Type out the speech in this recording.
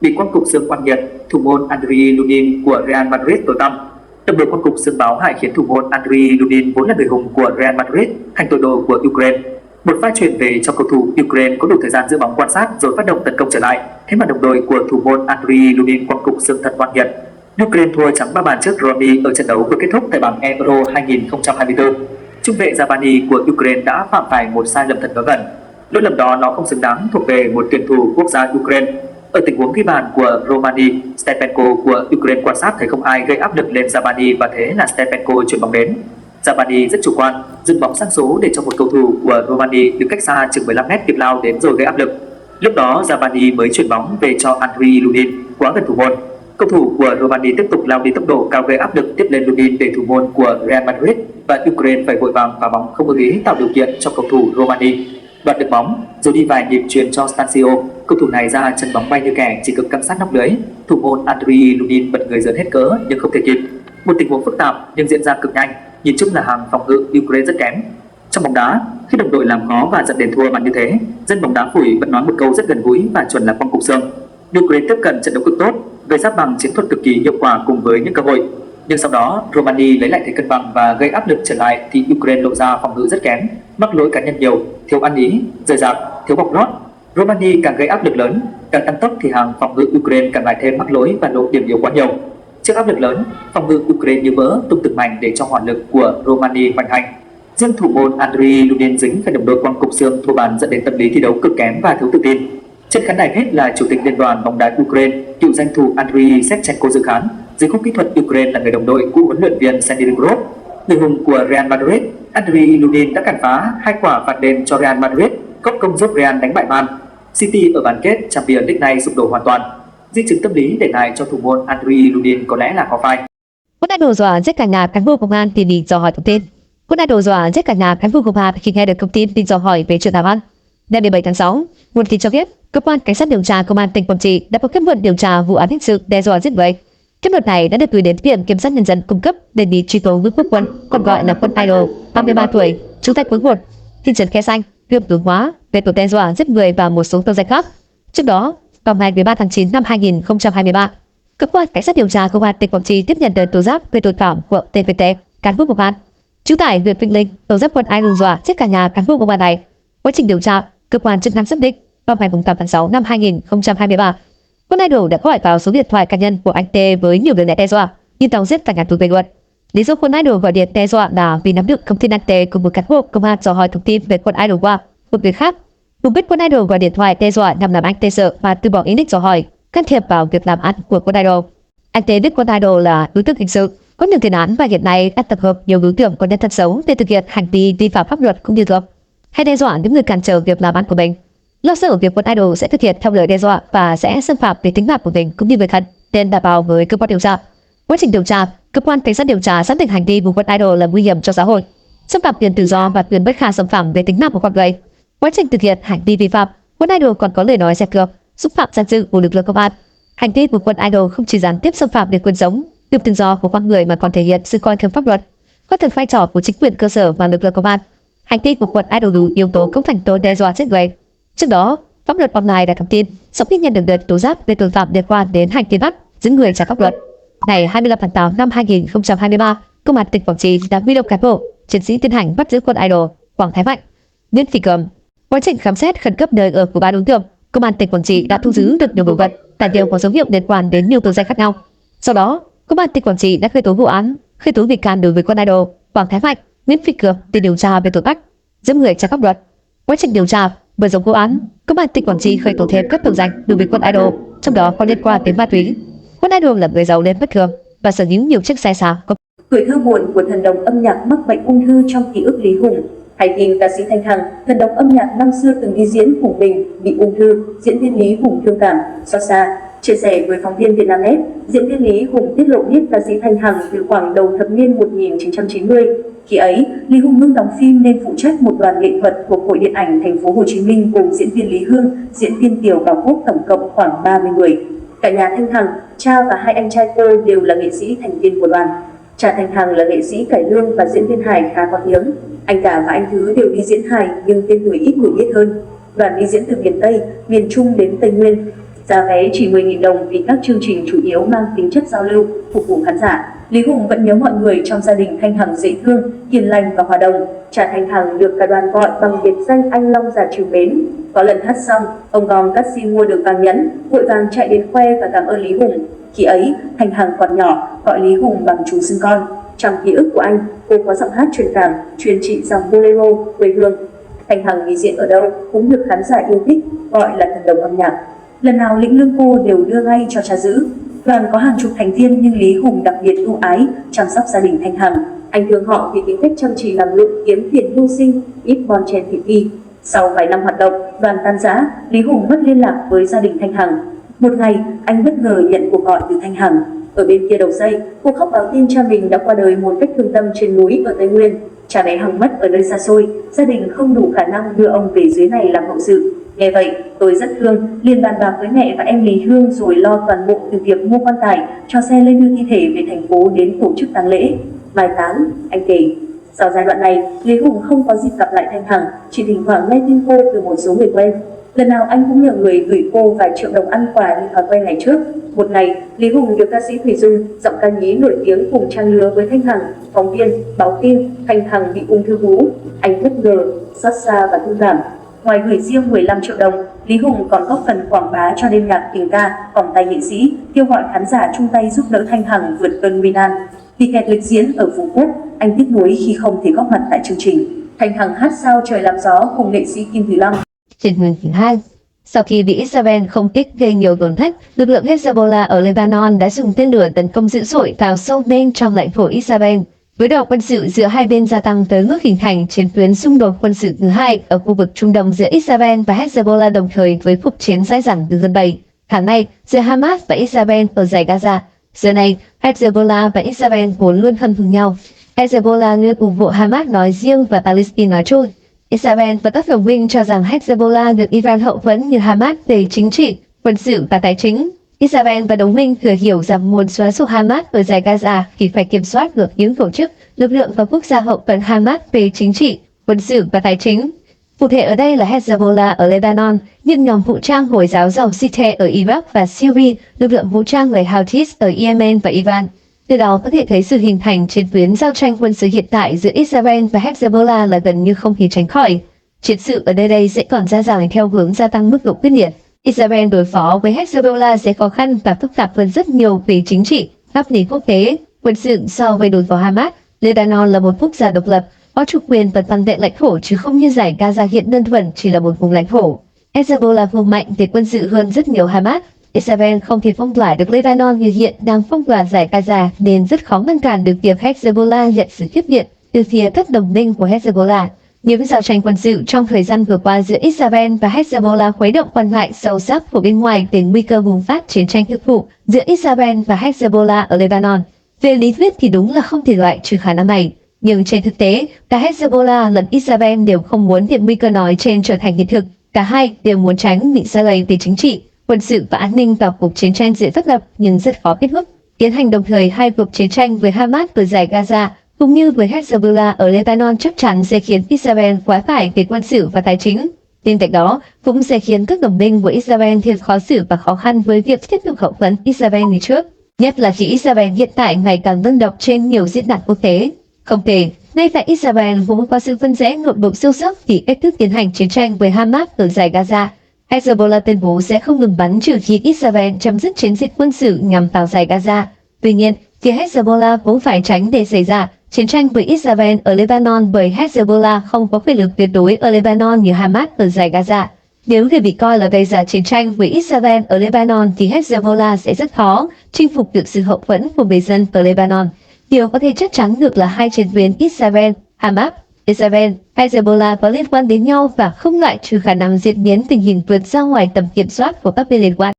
bị quang cục xương oan nghiệt, thủ môn Andriy Lunin của Real Madrid tội tăm. Đồng đội quang cục xương báo hại khiến thủ môn Andriy Lunin vốn là người hùng của Real Madrid thành tội đồ của Ukraine. Một pha chuyền về cho cầu thủ Ukraine có đủ thời gian giữ bóng quan sát rồi phát động tấn công trở lại. Thế mà đồng đội của thủ môn Andriy Lunin quang cục xương thật oan nghiệt. Ukraine thua trắng 3 bàn trước Romy ở trận đấu vừa kết thúc tại bảng Euro 2024. Trung vệ Zabani của Ukraine đã phạm phải một sai lầm thật ngớ ngẩn. Lỗi lầm đó nó không xứng đáng thuộc về một tuyển thủ quốc gia Ukraine. Ở tình huống ghi bàn của Romani, Stepenko của Ukraine quan sát thấy không ai gây áp lực lên Zabani và thế là Stepenko chuyển bóng đến. Zabani rất chủ quan, dừng bóng sang số để cho một cầu thủ của Romani đứng cách xa chừng 15 mét kịp lao đến rồi gây áp lực. Lúc đó Zabani mới chuyển bóng về cho Andriy Lunin quá gần thủ môn. Cầu thủ của Romani tiếp tục lao đi tốc độ cao gây áp lực tiếp lên Lunin để thủ môn của Real Madrid và Ukraine phải vội vàng phá bóng không ưng ý tạo điều kiện cho cầu thủ Romani. Đoạt được bóng rồi đi vài nhịp chuyền cho Stansio, cầu thủ này ra chân bóng bay như kẻ chỉ cực cắm sát nóc lưới. Thủ môn Andriy Lunin bật người giỡn hết cớ nhưng không thể kịp. Một tình huống phức tạp nhưng diễn ra cực nhanh, nhìn chung là hàng phòng ngự Ukraine rất kém. Trong bóng đá, khi đồng đội làm khó và dẫn đến thua bằng như thế, dân bóng đá phủi vẫn nói một câu rất gần gũi và chuẩn là quang cục xương. Ukraine tiếp cận trận đấu cực tốt, gây giáp bằng chiến thuật cực kỳ hiệu quả cùng với những cơ hội. Nhưng sau đó, Romani lấy lại thế cân bằng và gây áp lực trở lại thì Ukraine lộ ra phòng ngự rất kém, mắc lỗi cá nhân nhiều, thiếu ăn ý, rời rạc, thiếu bọc lót. Romani càng gây áp lực lớn, càng tăng tốc thì hàng phòng ngự Ukraine càng lại thêm mắc lỗi và lộ điểm yếu quá nhiều. Trước áp lực lớn, phòng ngự Ukraine như vỡ tung từng mảnh để cho hỏa lực của Romani hoành hành. Riêng thủ môn Andriy Lunin dính phải đồng đội quang cục xương thua bàn dẫn đến tâm lý thi đấu cực kém và thiếu tự tin. Trên khán đài hết là chủ tịch liên đoàn bóng đá Ukraine, cựu danh thủ Andriy Shevchenko dự khán. Dưới khúc kỹ thuật Ukraine là người đồng đội cũ huấn luyện viên Sergei Lavrov. Người hùng của Real Madrid, Andriy Lunin đã cản phá 2 quả phạt đền cho Real Madrid, góp công giúp Real đánh bại Man City ở bán kết Champions League này sụp đổ hoàn toàn. Di chứng tâm lý để lại cho thủ môn Andriy Lunin có lẽ là khó phai. Quân đã đổ dọa giết cả nhà cán bộ công an thì bị dò hỏi thông tin. Quân đã đổ dọa giết cả nhà cán bộ công an khi nghe được thông tin bị dò hỏi về chuyện làm ăn. Ngày 17 tháng 6, nguồn tin cho biết cơ quan cảnh sát điều tra công an tỉnh Quảng Trị đã có kết luận điều tra vụ án hình sự đe dọa giết người. Kết luận này đã được gửi đến Viện Kiểm sát Nhân dân cung cấp đề nghị truy tố Nguyễn Quốc Quân, còn gọi là Quân Idol, 33 tuổi, trú tại Quận 1, thị trấn Khe Xanh, huyện Hướng Hóa về tội đe dọa giết người và một số tội danh khác. Trước đó, vào ngày 13 tháng 9 năm 2023, cơ quan cảnh sát điều tra công an tỉnh Quảng Trị tiếp nhận đơn tố giác về tội phạm của TVT, cán bộ công an, trú tại huyện Vĩnh Linh, tố giác Quân Idol dọa giết cả nhà cán bộ công an này. Quá trình điều tra, cơ quan chức năng xác định vào ngày 8 tháng 6 năm 2023, Quân Idol đã gọi vào số điện thoại cá nhân của anh T với nhiều lời lẽ đe dọa, như tàu giết cả nhà tù về luật. Lý do Quân Idol gọi điện đe dọa là vì nắm được thông tin anh T cùng một cán bộ công an dò hỏi thông tin về Quân Idol qua một người khác. Mục đích Quân Idol gọi điện thoại đe dọa nhằm làm anh T sợ và từ bỏ ý định dò hỏi, can thiệp vào việc làm ăn của Quân Idol. Anh T biết Quân Idol là đối tượng hình sự, có nhiều tiền án và hiện nay đã tập hợp nhiều đối tượng có nhân thân xấu để thực hiện hành vi vi phạm pháp luật cũng như thường, hay đe dọa những người cản trở việc làm ăn của mình. Lo sợ việc Quân Idol sẽ thực hiện theo lời đe dọa và sẽ xâm phạm đến tính mạng của mình cũng như người thân, nên đảm bảo với cơ quan điều tra. Quá trình điều tra, cơ quan cảnh sát điều tra xác định hành vi của Quân Idol là nguy hiểm cho xã hội, xâm phạm quyền tự do và quyền bất khả xâm phạm về tính mạng của con người. Quá trình thực hiện hành vi vi phạm, Quân Idol còn có lời nói xẹt cược, xúc phạm danh dự của lực lượng công an. Hành vi của Quân Idol không chỉ gián tiếp xâm phạm đến quyền sống, quyền tự do của con người mà còn thể hiện sự coi thường pháp luật, có thường vai trò của chính quyền cơ sở và lực lượng công an. Hành vi của Quân Idol đủ yếu tố cấu thành tội đe dọa giết người. Trước đó, pháp luật online đã thông tin sau khi nhận được đợt tố giác về tội phạm liên quan đến hành vi bắt giữ người trái pháp luật. Ngày 25 tháng 8 năm 2023, công an tỉnh Quảng Trị đã huy động cán bộ, chiến sĩ tiến hành bắt giữ Quân Idol, Quảng Thái Mạnh, Nguyễn Phi Cầm. Quá trình khám xét khẩn cấp nơi ở của 3 đối tượng, công an tỉnh Quảng Trị đã thu giữ được nhiều đồ vật, tài liệu có dấu hiệu liên quan đến nhiều tội danh khác nhau. Sau đó, công an tỉnh Quảng Trị đã khởi tố vụ án, khởi tố bị can đối với Quân Idol, Quảng Thái Mạnh, Nguyễn Phi Cầm để điều tra về tội bắt giữ người trái pháp luật. Quá trình điều tra, mở rộng vụ án, công an tỉnh Quảng Trị khởi tố thêm các tội danh đối với Quân Idol, trong đó có liên quan đến ma túy. Quân Idol là người giàu lên bất thường và sở hữu nhiều chiếc xe sang. Tuổi thơ buồn của thần đồng âm nhạc mắc bệnh ung thư trong ký ức Lý Hùng. Hay tin ca sĩ Thanh Hằng, thần đồng âm nhạc năm xưa từng đi diễn Hùng Bình bị ung thư, diễn viên Lý Hùng thương cảm, xót xa. Chia sẻ với phóng viên Vietnamnet, diễn viên Lý Hùng tiết lộ biết ca sĩ Thanh Hằng từ khoảng đầu thập niên 1990. Khi ấy, Lý Hùng ngưng đóng phim nên phụ trách một đoàn nghệ thuật thuộc Hội Điện ảnh Thành phố Hồ Chí Minh gồm diễn viên Lý Hương, diễn viên Kiều Bảo Quốc tổng cộng khoảng 30 người. Cả nhà Thanh Hằng, cha và hai anh trai cô đều là nghệ sĩ thành viên của đoàn. Cha Thanh Hằng là nghệ sĩ cải lương và diễn viên hài khá có tiếng. Anh cả và anh Thứ đều đi diễn hài nhưng tên tuổi ít người biết hơn. Đoàn đi diễn từ miền Tây, miền Trung đến Tây Nguyên. Giá vé chỉ 10.000 đồng vì các chương trình chủ yếu mang tính chất giao lưu, phục vụ khán giả. Lý Hùng vẫn nhớ mọi người trong gia đình Thanh Hằng dễ thương, hiền lành và hòa đồng. Cha Thanh Hằng được cả đoàn gọi bằng biệt danh anh Long già trìu mến. Có lần hát xong, ông Gong Cát Xin mua được vàng nhẫn, vội vàng chạy đến khoe và cảm ơn Lý Hùng. Khi ấy, Thanh Hằng còn nhỏ, gọi Lý Hùng bằng chú xưng con. Trong ký ức của anh, cô có giọng hát truyền cảm, truyền trị dòng bolero quê hương. Thanh Hằng nghỉ diễn ở đâu cũng được khán giả yêu thích, gọi là thần đồng âm nhạc. Lần nào lĩnh lương cô đều đưa ngay cho cha giữ. Đoàn có hàng chục thành viên nhưng Lý Hùng đặc biệt ưu ái, chăm sóc gia đình Thanh Hằng. Anh thương họ vì tính cách chăm chỉ làm lụng kiếm tiền mưu sinh, ít bon chen thị phi. Sau vài năm hoạt động, đoàn tan rã, Lý Hùng mất liên lạc với gia đình Thanh Hằng. Một ngày, anh bất ngờ nhận cuộc gọi từ Thanh Hằng. Ở bên kia đầu dây, cô khóc báo tin cha mình đã qua đời một cách thương tâm trên núi ở Tây Nguyên. Cha bé Hằng mất ở nơi xa xôi, gia đình không đủ khả năng đưa ông về dưới này làm hậu sự. Nghe vậy, tôi rất thương, liền bàn bạc với mẹ và em Lý Hương rồi lo toàn bộ từ việc mua quan tài, cho xe lên đưa thi thể về thành phố đến tổ chức tang lễ, mai táng, anh kể. Sau giai đoạn này, Lý Hùng không có dịp gặp lại Thanh Hằng, chỉ thỉnh thoảng nghe tin cô từ một số người quen. Lần nào anh cũng nhờ người gửi cô vài triệu đồng ăn quà như thói quen ngày trước. Một ngày, Lý Hùng được ca sĩ Thùy Dung, giọng ca nhí nổi tiếng cùng trang lứa với Thanh Hằng, phóng viên báo tin Thanh Hằng bị ung thư vú. Anh bất ngờ, xót xa và thương cảm. Ngoài gửi riêng 15 triệu đồng, Lý Hùng còn góp phần quảng bá cho đêm nhạc tình ca Vòng tay nghệ sĩ, kêu gọi khán giả chung tay giúp đỡ Thanh Hằng vượt cơn nguy nan. Vì kẹt lịch diễn ở Phú Quốc, anh tiếc nuối khi không thể góp mặt tại chương trình. Thanh Hằng hát sao trời làm gió cùng nghệ sĩ Kim Tử Long. Trên hướng thứ hai, sau khi bị Israel không kích gây nhiều tổn thất, lực lượng Hezbollah ở Lebanon đã dùng tên lửa tấn công dữ dội vào sâu bên trong lãnh thổ Israel. Với độ quân sự giữa hai bên gia tăng tới mức hình thành chiến tuyến xung đột quân sự thứ hai ở khu vực Trung Đông giữa Israel và Hezbollah, đồng thời với cuộc chiến dai dẳng từ gần 7 tháng nay giữa Hamas và Israel ở dải Gaza. Giờ này, Hezbollah và Israel vốn luôn hâm thù nhau. Hezbollah luôn ủng hộ Hamas nói riêng và Palestine nói chung. Israel và các đồng minh cho rằng Hezbollah được Iran hậu thuẫn như Hamas về chính trị, quân sự và tài chính. Israel và đồng minh thừa hiểu rằng muốn xóa sổ Hamas ở dải Gaza thì phải kiểm soát được những tổ chức, lực lượng và quốc gia hậu thuẫn Hamas về chính trị, quân sự và tài chính. Cụ thể ở đây là Hezbollah ở Lebanon, những nhóm vũ trang Hồi giáo dầu Shiite ở Iraq và Syria, lực lượng vũ trang người Houthis ở Yemen và Iran. Từ đó có thể thấy sự hình thành chiến tuyến giao tranh quân sự hiện tại giữa Israel và Hezbollah là gần như không thể tránh khỏi. Chiến sự ở nơi đây sẽ còn gia giảm theo hướng gia tăng mức độ quyết liệt. Israel đối phó với Hezbollah sẽ khó khăn và phức tạp hơn rất nhiều về chính trị, pháp lý quốc tế, quân sự so với đối phó Hamas. Lebanon là một quốc gia độc lập, có chủ quyền và toàn vẹn lãnh thổ chứ không như giải Gaza hiện đơn thuần chỉ là một vùng lãnh thổ. Hezbollah vùng mạnh về quân sự hơn rất nhiều Hamas. Israel không thể phong tỏa được Lebanon như hiện đang phong tỏa giải Gaza nên rất khó ngăn cản được việc Hezbollah nhận sự tiếp viện từ phía các đồng minh của Hezbollah. Những giao tranh quân sự trong thời gian vừa qua giữa Israel và Hezbollah khuấy động quan ngại sâu sắc của bên ngoài đến nguy cơ bùng phát chiến tranh thực thụ giữa Israel và Hezbollah ở Lebanon. Về lý thuyết thì đúng là không thể loại trừ khả năng này, nhưng trên thực tế, cả Hezbollah lẫn Israel đều không muốn việc nguy cơ nói trên trở thành hiện thực. Cả hai đều muốn tránh bị sai lệch về chính trị, quân sự và an ninh vào cuộc chiến tranh dễ phức tạp nhưng rất khó kết thúc. Tiến hành đồng thời hai cuộc chiến tranh với Hamas ở giải Gaza cũng như với Hezbollah ở Lebanon chắc chắn sẽ khiến Israel quá tải về quân sự và tài chính. Bên cạnh đó, cũng sẽ khiến các đồng minh của Israel thêm khó xử và khó khăn với việc tiếp tục hậu thuẫn Israel như trước. Nhất là khi Israel hiện tại ngày càng đơn độc trên nhiều diễn đàn quốc tế. Không kể, ngay tại Israel cũng có sự phân rẽ nội bộ sâu sắc vì cách thức tiến hành chiến tranh với Hamas ở giải Gaza. Hezbollah tuyên bố sẽ không ngừng bắn trừ khi Israel chấm dứt chiến dịch quân sự nhằm vào giải Gaza. Tuy nhiên, phía Hezbollah cũng phải tránh để xảy ra chiến tranh với Israel ở Lebanon bởi Hezbollah không có quyền lực tuyệt đối ở Lebanon như Hamas ở giải Gaza. Nếu để bị coi là gây ra chiến tranh với Israel ở Lebanon thì Hezbollah sẽ rất khó chinh phục được sự hậu thuẫn của người dân ở Lebanon. Điều có thể chắc chắn được là hai chiến tuyến Israel, Hamas, Israel, Hezbollah có liên quan đến nhau và không loại trừ khả năng diễn biến tình hình vượt ra ngoài tầm kiểm soát của các bên liên quan.